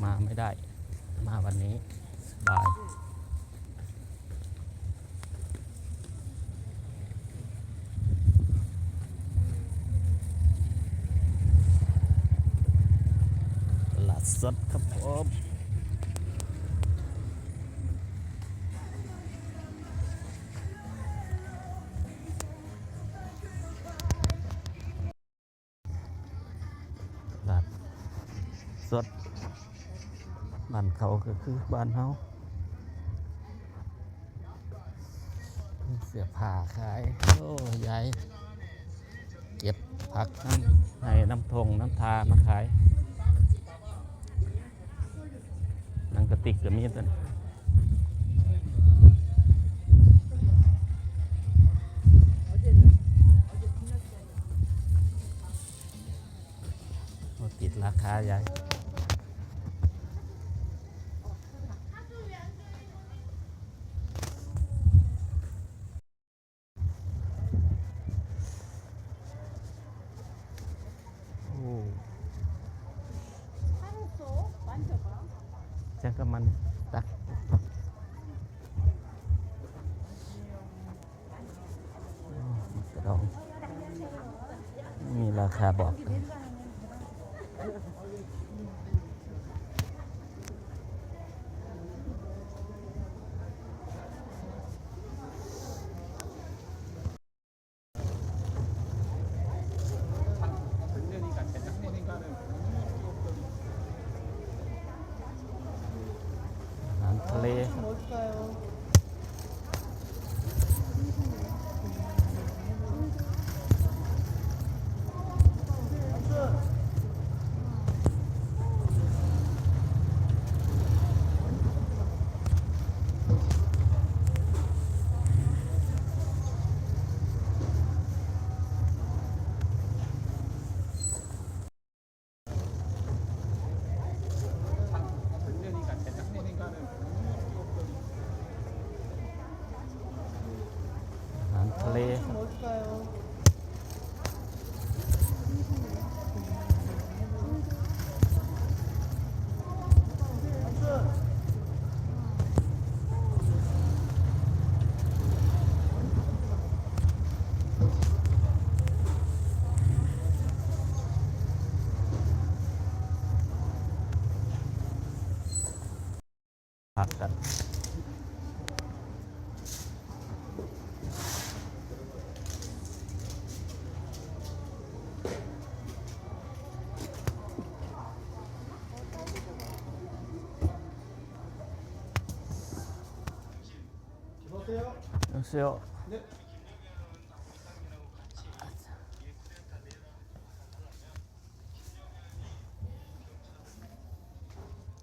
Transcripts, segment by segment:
มาไม่ได้มาวันนี้สบายตลาดสดครับผมตลาดสดบ้านเขาก็คือบ้านเฮาเสื้อผ้าขายโอ้ยายเก็บผักน้ำให้น้ำทงน้ำทามาขายหนังกระติกก็มีตัวติดราคายายจังก็มันตักกระดองมีราคาบอกอาหารทะเลทะเลผักกันเซียว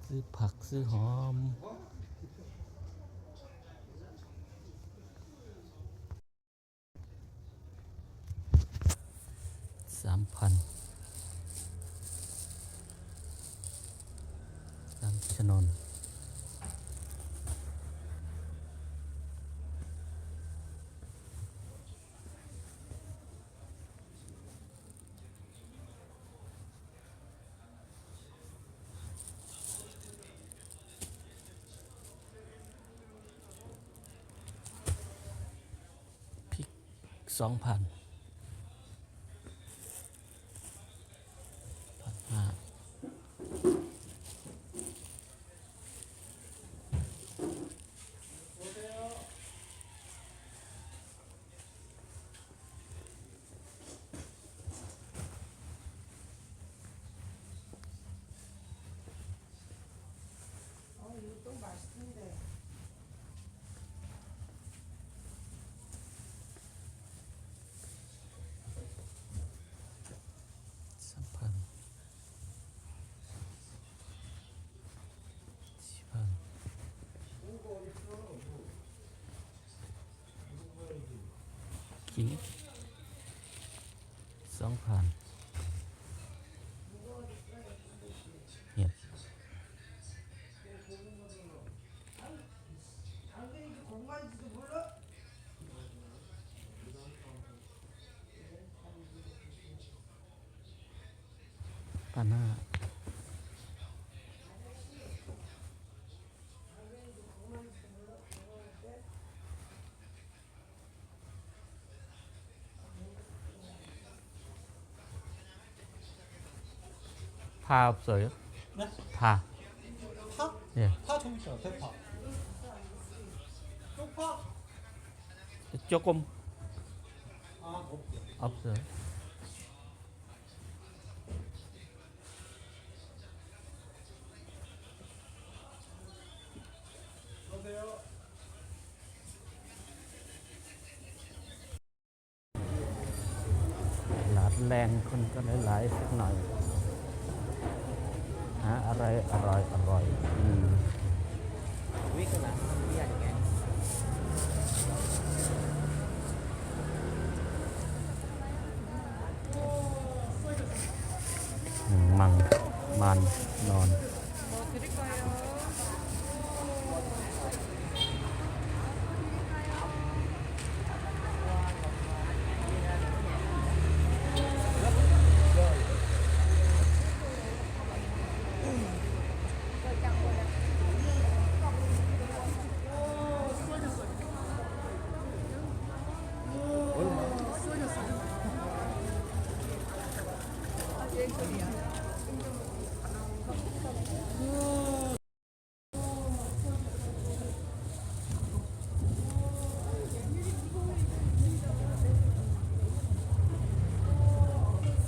ซื้อผักซื้อหอม3,000ตามถนนพริก2,000 3,000 4,000ขิง2,000เห็ดปลาหน้า 파 없어요? 네? 파. 파? 예. 파 좀 있어요. 대파. 쪽파? 조금 아, 없죠. 없어요. 여보세요. Lạt len คนก็หลายๆสักหน่อยหาอะไรอร่อยอืม วิกนะเรียกไง มังมันนอน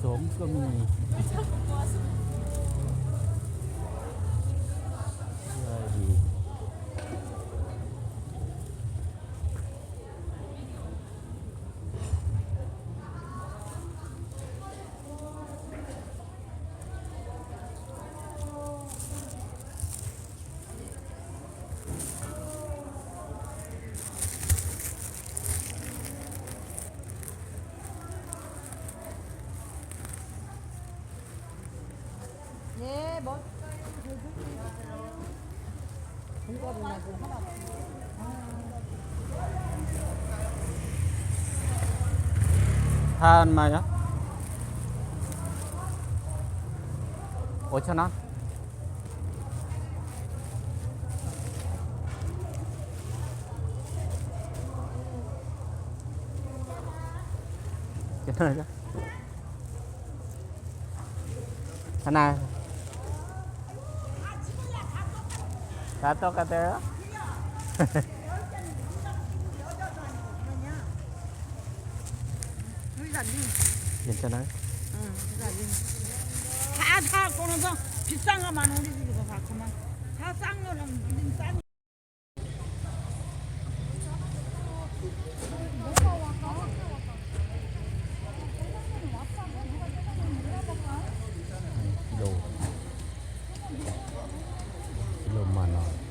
สมก็มีได้ดี네, 뭐 공과를 내고 하나. 다 얼마야? 5,000원? 괜찮을까? 하나 다 똑같아요? 괜찮아요? 응, 다 꺼내서 비싼 거만 우리 집에서 샀구만. 다 싼 거는 우린 싸니. 킬로 만 원.